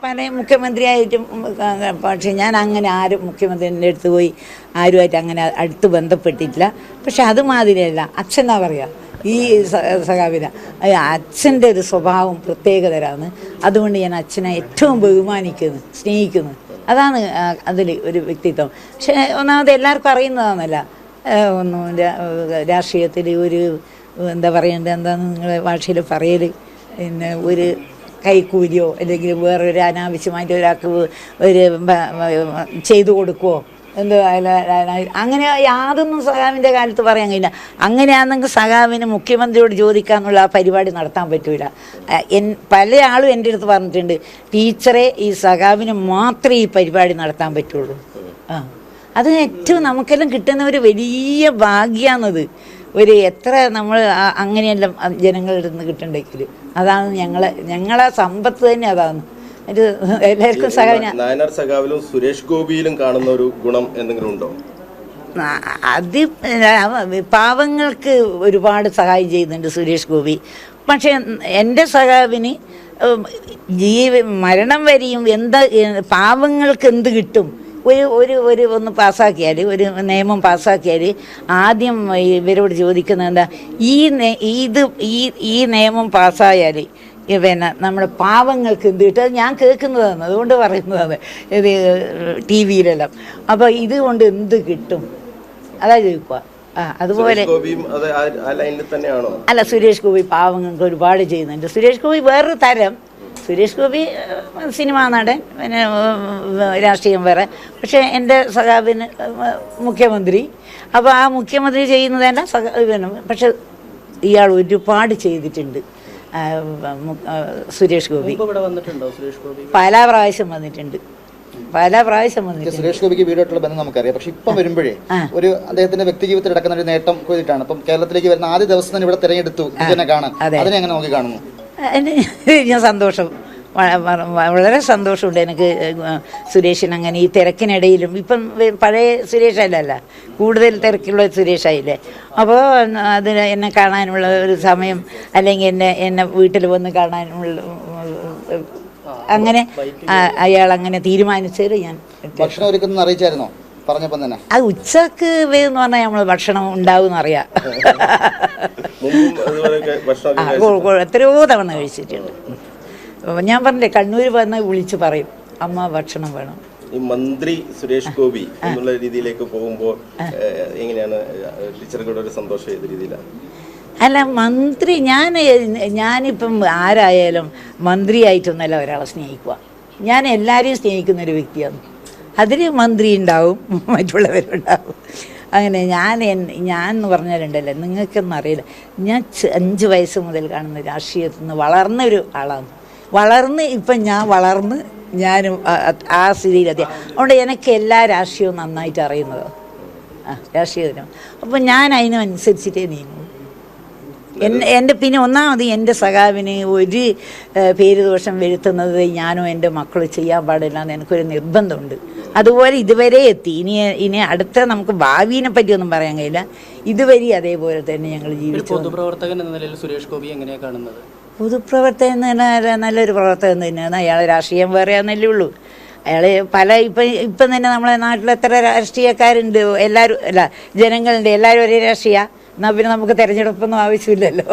പല മുഖ്യമന്ത്രിയായിട്ടും. പക്ഷേ ഞാൻ അങ്ങനെ ആരും മുഖ്യമന്ത്രിൻ്റെ അടുത്ത് പോയി ആരുമായിട്ട് അങ്ങനെ അടുത്ത് ബന്ധപ്പെട്ടിട്ടില്ല. പക്ഷെ അതുമാതിരിയല്ല അച്ഛനാ പറയുക ഈ സഖാവിന അച്ഛൻ്റെ ഒരു സ്വഭാവം പ്രത്യേകതരാണ്. അതുകൊണ്ട് ഞാൻ അച്ഛനെ ഏറ്റവും ബഹുമാനിക്കുന്നു, സ്നേഹിക്കുന്നു. അതാണ് അതിൽ ഒരു വ്യക്തിത്വം. പക്ഷേ ഒന്നാമത് എല്ലാവർക്കും അറിയുന്നതാണല്ല, ഒന്നും രാഷ്ട്രീയത്തിൽ ഒരു എന്താ പറയേണ്ടത്, എന്താണെന്ന് നിങ്ങളുടെ ഭാഷയിൽ പറയൽ, പിന്നെ ഒരു കൈക്കൂലിയോ അല്ലെങ്കിൽ വേറൊരു അനാവശ്യമായിട്ട് ഒരാൾക്ക് ഒരു ചെയ്തു കൊടുക്കുമോ എന്തോ അങ്ങനെ യാതൊന്നും സഖാവിൻ്റെ കാലത്ത് പറയാൻ കഴിയില്ല. അങ്ങനെയാണെങ്കിൽ സഖാവിന് മുഖ്യമന്ത്രിയോട് ചോദിക്കാന്നുള്ള ആ പരിപാടി നടത്താൻ പറ്റൂല. പല ആളും എൻ്റെ അടുത്ത് പറഞ്ഞിട്ടുണ്ട്, ടീച്ചറെ ഈ സഖാവിന് മാത്രമേ ഈ പരിപാടി നടത്താൻ പറ്റുള്ളൂ. അത് ഏറ്റവും നമുക്കെല്ലാം കിട്ടുന്ന ഒരു വലിയ ഭാഗ്യമാണത്. ഒരു എത്ര നമ്മൾ അങ്ങനെയെല്ലാം ജനങ്ങളുടെ നിന്ന് കിട്ടണ്ടെങ്കിൽ അതാണ് ഞങ്ങളെ സമ്പത്ത് തന്നെ. അതാണ് ഒരു എല്ലാവർക്കും നായനാർ സഖാവിലും സുരേഷ് ഗോപിയിലും കാണുന്ന ഒരു ഗുണം എന്തെങ്കിലും ഉണ്ടോ? അത് പാവങ്ങൾക്ക് ഒരുപാട് സഹായം ചെയ്യുന്നുണ്ട് സുരേഷ് ഗോപി. പക്ഷേ എൻ്റെ സഖാവിന് മരണം വരെയും പാവങ്ങൾക്ക് എന്ത് കിട്ടും, ഒന്ന് പാസ്സാക്കിയാൽ, ഒരു നിയമം പാസ്സാക്കിയാൽ ആദ്യം ഇവരോട് ചോദിക്കുന്നത് എന്താ, ഈ നിയമം പാസ്സായാൽ പിന്നെ നമ്മുടെ പാവങ്ങൾക്ക് എന്ത് കിട്ടും. അത് ഞാൻ കേൾക്കുന്നതാണ്, അതുകൊണ്ട് പറയുന്നതാണ് ഇത് TV-യിലെല്ലാം. അപ്പോൾ ഇതുകൊണ്ട് എന്ത് കിട്ടും അതാ ചോദിക്കുക. അതുപോലെ അല്ല, സുരേഷ് ഗോപി പാവങ്ങൾക്ക് ഒരുപാട് ചെയ്യുന്നുണ്ട്. സുരേഷ് ഗോപി വേറൊരു തരം. സുരേഷ് ഗോപി സിനിമാ നടൻ, പിന്നെ രാഷ്ട്രീയം വേറെ. പക്ഷേ എൻ്റെ സഖാവിന് മുഖ്യമന്ത്രി. അപ്പോൾ ആ മുഖ്യമന്ത്രി ചെയ്യുന്നതല്ല പിന്നെ, പക്ഷെ ഇയാൾ ഒരുപാട് ചെയ്തിട്ടുണ്ട്. സുരേഷ് ഗോപി പല പ്രാവശ്യം വന്നിട്ടുണ്ട്. സുരേഷ് ഗോപിക്ക് വീടുമായിട്ടുള്ള ബന്ധം നമുക്കറിയാം. പക്ഷെ ഇപ്പം വരുമ്പോഴേ ഒരു അദ്ദേഹത്തിന്റെ വ്യക്തി ജീവിതത്തിൽ നടക്കുന്ന ഒരു നേട്ടം കൂടിയിട്ടാണ്. ഇപ്പം കേരളത്തിലേക്ക് വരുന്ന ആദ്യ ദിവസം തന്നെ ഇവിടെ തിരഞ്ഞെടുത്തു ഇതിനെ കാണാൻ. അതിനെ എങ്ങനെ നോക്കി കാണുന്നു? ഞാൻ സന്തോഷം, വളരെ സന്തോഷമുണ്ട് എനിക്ക് സുരേഷിന് അങ്ങനെ ഈ തിരക്കിനിടയിലും. ഇപ്പം പഴയ സുരേഷല്ല, കൂടുതൽ തിരക്കുള്ള സുരേഷായില്ലേ. അപ്പോൾ അതിന് എന്നെ കാണാനുള്ള ഒരു സമയം, അല്ലെങ്കിൽ എന്നെ വീട്ടിൽ വന്ന് കാണാനുള്ള അങ്ങനെ അയാൾ അങ്ങനെ തീരുമാനിച്ചത്. ഞാൻ ഭക്ഷണം ഒരുക്കുന്ന അറിയിച്ചായിരുന്നോ? പറഞ്ഞപ്പം തന്നെ അത് ഉച്ചക്ക് എന്ന് പറഞ്ഞാൽ നമ്മൾ ഭക്ഷണം ഉണ്ടാവും എന്നറിയാം. എത്രയോ തവണ കഴിച്ചിട്ടുണ്ട്. ഞാൻ പറഞ്ഞില്ലേ, കണ്ണൂർ വന്ന് വിളിച്ച് പറയും, അമ്മ ഭക്ഷണം വേണം. ഈ മന്ത്രി സുരേഷ് ഗോപി എന്നുള്ള രീതിയിലേക്ക് പോകുമ്പോൾ എങ്ങനെയാണ് ടീച്ചർക്കുള്ള ഒരു സന്തോഷം? ഏത് രീതിയിലാണ്? അല്ല, മന്ത്രി ഞാനിപ്പം ആരായാലും മന്ത്രിയായിട്ടൊന്നല്ല ഒരാളെ സ്നേഹിക്കുക. ഞാൻ എല്ലാവരെയും സ്നേഹിക്കുന്നൊരു വ്യക്തിയാണ്. അതിൽ മന്ത്രി ഉണ്ടാവും, മറ്റുള്ളവരുണ്ടാവും. അങ്ങനെ ഞാൻ എന്ന് പറഞ്ഞാലുണ്ടല്ലോ, നിങ്ങൾക്കൊന്നും അറിയില്ല, ഞാൻ 5 വയസ്സ് മുതൽ കാണുന്ന രാഷ്ട്രീയത്തിൽ നിന്ന് വളർന്നൊരു ആളാണ്. ഇപ്പം ഞാനും ആ സ്ഥിതിയിലെത്തിയ. അതുകൊണ്ട് എനിക്ക് എല്ലാ രാഷ്ട്രീയവും നന്നായിട്ട് അറിയുന്നതാണ്, രാഷ്ട്രീയത്തിനും. അപ്പം ഞാൻ അതിനനുസരിച്ചിട്ടേ നീങ്ങും. പിന്നെ ഒന്നാമത് എൻ്റെ സഖാവിന് ഒരു പേര് ദോഷം വരുത്തുന്നത് ഞാനോ എൻ്റെ മക്കളോ ചെയ്യാൻ പാടില്ല എന്ന് എനിക്കൊരു നിർബന്ധമുണ്ട്. അതുപോലെ ഇതുവരെ എത്തി. ഇനി അടുത്ത നമുക്ക് ഭാവിയെ പറ്റിയൊന്നും പറയാൻ കഴിയില്ല. ഇതുവരെ അതേപോലെ തന്നെ ഞങ്ങൾ ജീവിച്ചു. പൊതുപ്രവർത്തകൻ എന്ന നിലയിൽ സുരേഷ് ഗോപി എങ്ങനെയാണ് കാണുന്നത്? പൊതുപ്രവർത്തകൻ നല്ലൊരു പ്രവർത്തകൻ തന്നെയാണ്. അയാൾ രാഷ്ട്രീയം വേറെയാണെന്നല്ലേ ഉള്ളൂ. അയാൾ ഇപ്പം തന്നെ നമ്മളെ നാട്ടിൽ എത്ര രാഷ്ട്രീയക്കാരുണ്ട്, എല്ലാവരും ജനങ്ങളുണ്ട്, എല്ലാവരും ഒരേ രാഷ്ട്രീയ. എന്നാൽ പിന്നെ നമുക്ക് തിരഞ്ഞെടുപ്പൊന്നും ആവശ്യമില്ലല്ലോ.